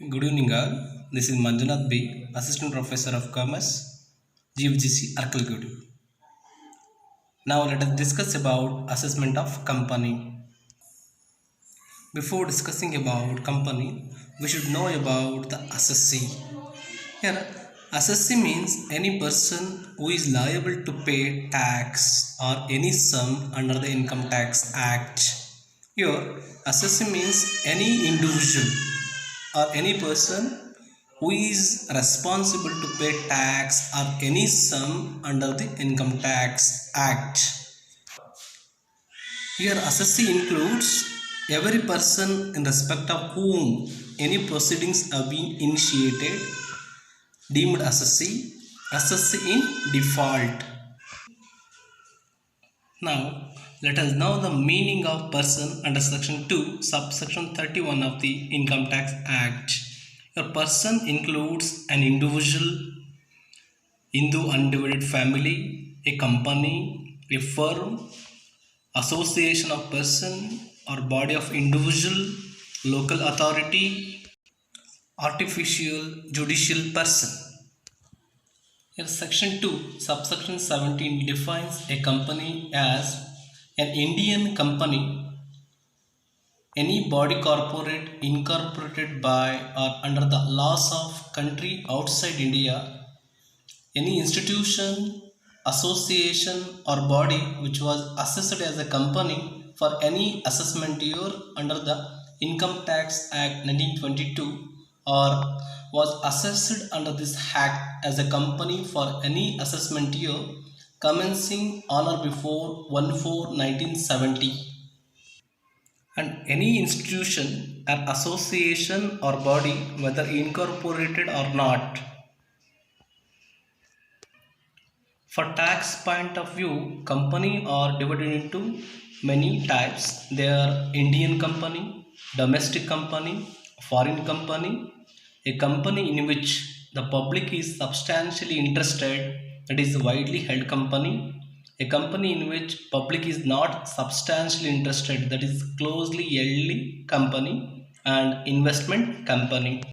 Good evening, all. This is Manjunath B, Assistant Professor of Commerce, GFGC, Arkalgudi. Now let us discuss about assessment of company. Before discussing about company, we should know about the assessee. Here, assessee means any person who is liable to pay tax or any sum under the Income Tax Act. Here, assessee means any individual or any person who is responsible to pay tax or any sum under the Income Tax Act. Here, assessee includes every person in respect of whom any proceedings have been initiated, deemed assessee, assessee in default. Now, let us know the meaning of person under section 2, subsection 31 of the Income Tax Act. A person includes an individual, Hindu undivided family, a company, a firm, association of person or body of individual, local authority, artificial judicial person. Here section 2 subsection 17 defines a company as an Indian company, any body corporate incorporated by or under the laws of country outside India, any institution, association or body which was assessed as a company for any assessment year under the Income Tax Act 1922 or was assessed under this act as a company for any assessment year commencing on or before 1/4/1970, and any institution or association or body whether incorporated or not. For tax point of view, company are divided into many types. They are Indian company, domestic company, foreign company, a company in which the public is substantially interested, that is widely held company, a company in which public is not substantially interested, that is closely held company, and investment company.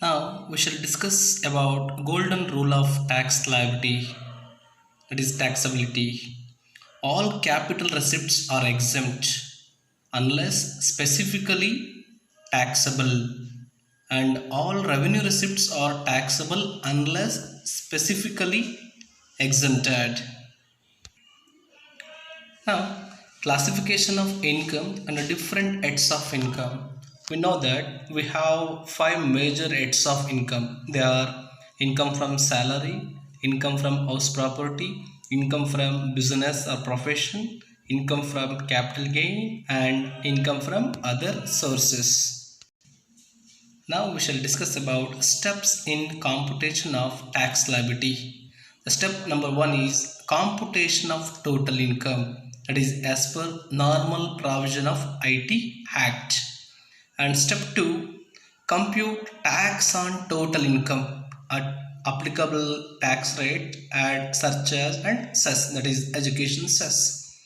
Now we shall discuss about golden rule of tax liability, that is taxability. All capital receipts are exempt unless specifically taxable, and all revenue receipts are taxable unless specifically exempted. Now, classification of income and different heads of income. We know that we have five major heads of income. They are income from salary, income from house property, income from business or profession, income from capital gain, and income from other sources. Now we shall discuss about steps in computation of tax liability. The step number 1 is computation of total income, that is as per normal provision of IT Act. And step 2, compute tax on total income at applicable tax rate at surcharge and cess, that is education cess.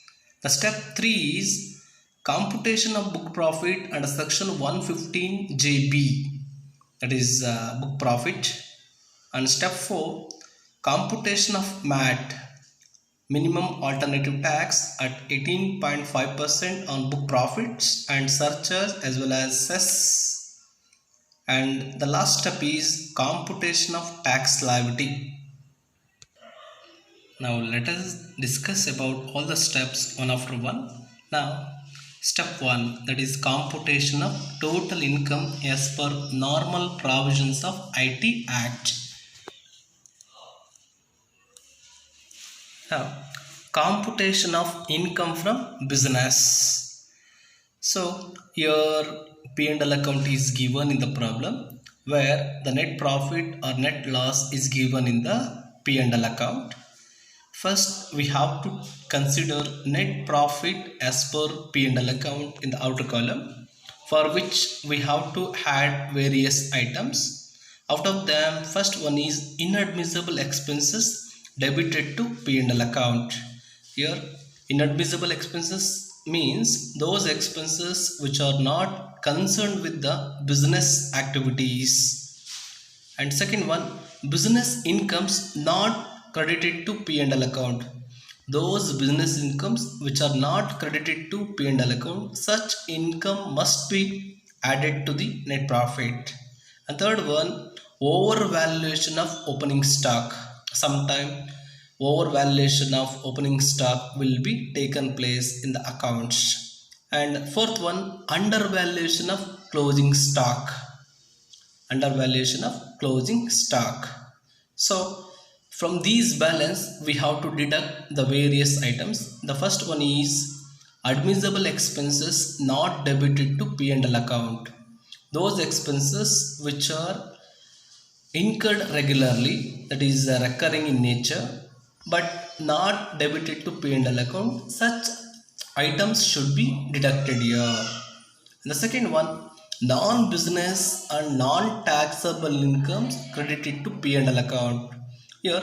The step 3 is computation of book profit under section 115 JB, that is book profit. And step 4, computation of MAT, minimum alternative tax, at 18.5% on book profits and surcharge as well as cess. And the last step is computation of tax liability. Now let us discuss about all the steps one after one. Now step 1, that is computation of total income as per normal provisions of IT Act. Now, computation of income from business. So your P&L account is given in the problem where the net profit or net loss is given in the P&L account. First, we have to consider net profit as per P&L account in the outer column, for which we have to add various items. Out of them, first one is inadmissible expenses debited to P&L account. Here, inadmissible expenses means those expenses which are not concerned with the business activities. And second one, business incomes not credited to P&L account. Those business incomes which are not credited to P&L account, such income must be added to the net profit. And third one, overvaluation of opening stock. Sometime overvaluation of opening stock will be taken place in the accounts. And fourth one, undervaluation of closing stock. Undervaluation of closing stock. So from these balance we have to deduct the various items. The first one is admissible expenses not debited to P&L account. Those expenses which are incurred regularly, that is recurring in nature, but not debited to P&L account, such items should be deducted here. And the second one, non-business and non-taxable incomes credited to P&L account. Here,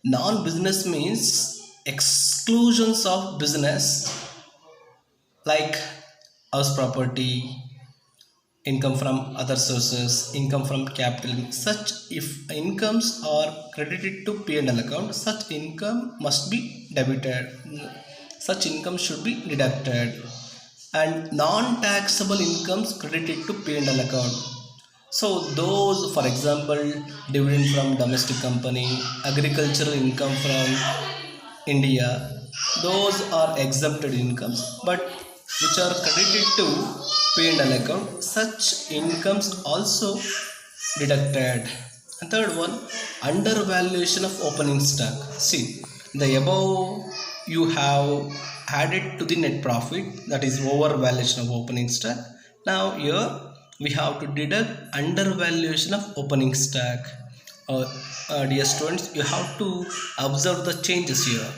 non-business means exclusions of business like house property, income from other sources, income from capital. Such if incomes are credited to P&L account, such income must be debited. Such income should be deducted. And non-taxable incomes credited to P&L account. So those, for example, dividend from domestic company, agricultural income from India, those are exempted incomes, but which are credited to P&L account, such incomes also deducted. And third one, undervaluation of opening stock. See, the above you have added to the net profit, that is overvaluation of opening stock. Now here we have to deduct undervaluation of opening stock. Dear students, you have to observe the changes here.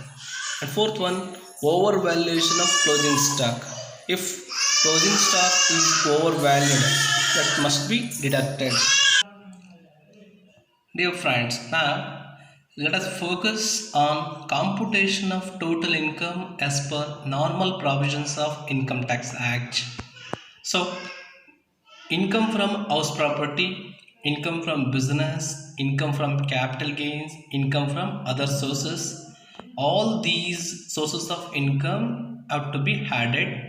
And fourth one, overvaluation of closing stock. If closing stock is overvalued, that must be deducted. Dear friends, now let us focus on computation of total income as per normal provisions of Income Tax Act. So, income from house property, income from business, income from capital gains, income from other sources, all these sources of income have to be added.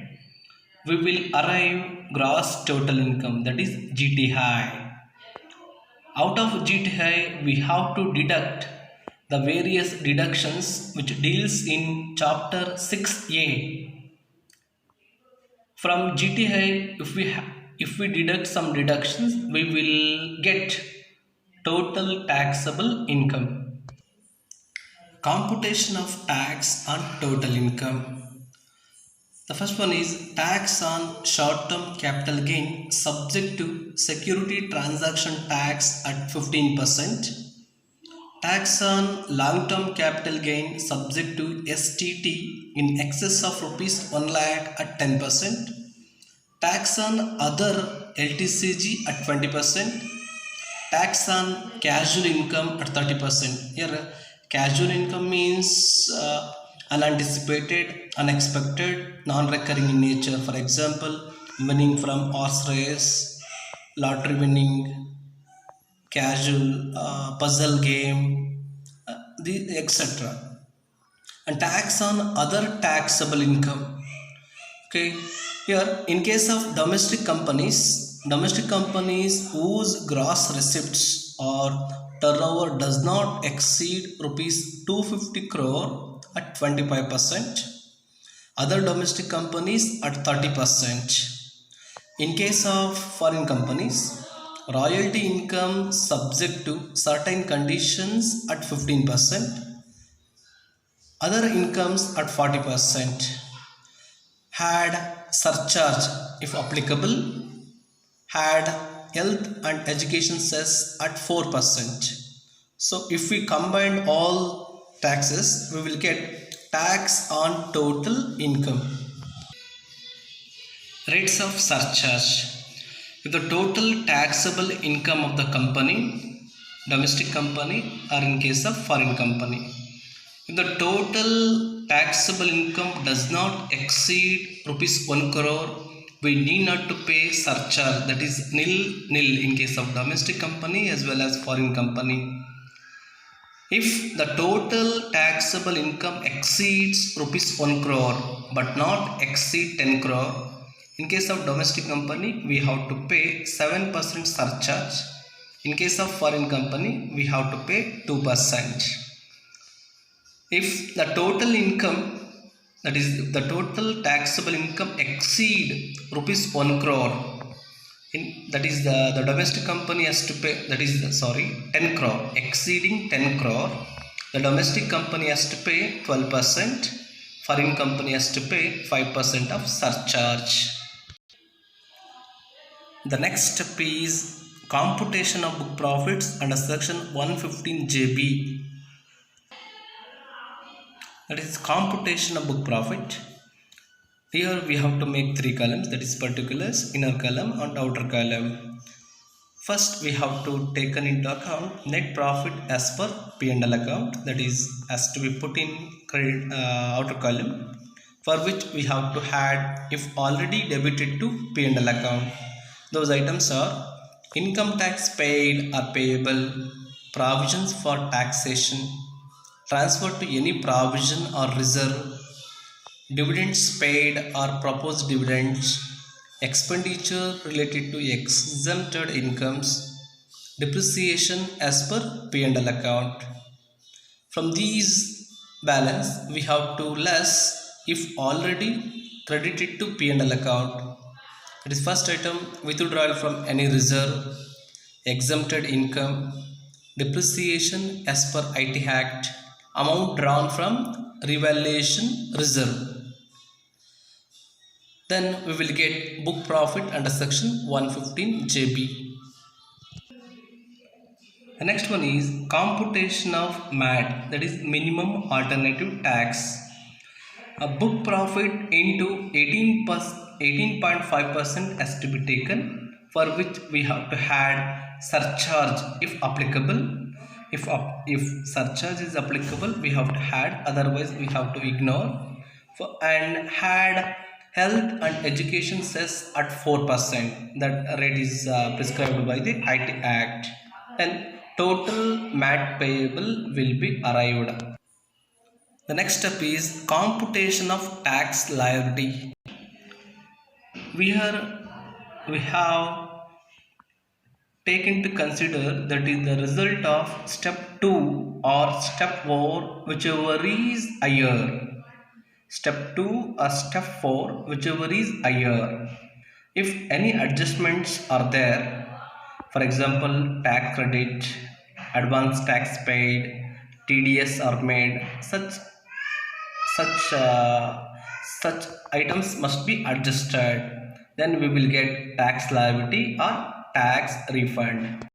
We will arrive gross total income, that is GTI. Out of GTI, we have to deduct the various deductions which deals in chapter 6a. From GTI, if we deduct some deductions, we will get total taxable income. Computation of tax on total income. The first one is tax on short-term capital gain subject to security transaction tax at 15%. Tax on long-term capital gain subject to STT in excess of rupees 1 lakh at 10%. Tax on other LTCG at 20%. Tax on casual income at 30%. Here, casual income means unanticipated, unexpected, non-recurring in nature. For example, winning from horse race, lottery winning, casual puzzle game, etc. And tax on other taxable income. Okay, here in case of domestic companies whose gross receipts or turnover does not exceed rupees 250 crore at 25%, other domestic companies at 30%. In case of foreign companies, royalty income subject to certain conditions at 15%, other incomes at 40%. Had surcharge if applicable, had health and education cess at 4%. So if we combine all taxes, we will get tax on total income. Rates of surcharge. If the total taxable income of the company, domestic company, or in case of foreign company, if the total taxable income does not exceed rupees 1 crore, we need not to pay surcharge, that is nil in case of domestic company as well as foreign company. If the total taxable income exceeds rupees 1 crore but not exceed 10 crore, in case of domestic company we have to pay 7% surcharge. In case of foreign company we have to pay 2%. If the total income, that is the total taxable income exceed rupees 1 crore, that is the domestic company has to pay, that is 10 crore, exceeding 10 crore, the domestic company has to pay 12%, foreign company has to pay 5% of surcharge. The next step is computation of book profits under section 115 JB. That is computation of book profit. Here we have to make three columns, that is particulars, inner column and outer column. First we have to take into account net profit as per P&L account, that is has to be put in outer column, for which we have to add if already debited to P&L account. Those items are income tax paid or payable, provisions for taxation, transfer to any provision or reserve, dividends paid or proposed dividends, expenditure related to exempted incomes, depreciation as per P&L account. From these balance we have to less if already credited to P&L account. It is first item, withdrawal from any reserve, exempted income, depreciation as per IT Act, amount drawn from revaluation reserve. Then we will get book profit under section 115 JB. The next one is computation of MAT, that is minimum alternative tax. A book profit into 18.5% has to be taken, for which we have to add surcharge if applicable. If surcharge is applicable we have to add, otherwise we have to ignore. And add health and education cess at 4%, that rate is prescribed by the IT Act, and total MAT payable will be arrived. The next step is computation of tax liability. We have taken to consider, that is the result of step 2 or step 4, whichever is higher. Step 2 or step 4, whichever is higher. If any adjustments are there, for example tax credit, advance tax paid, TDS are made, such items must be adjusted, then we will get tax liability or tax refund.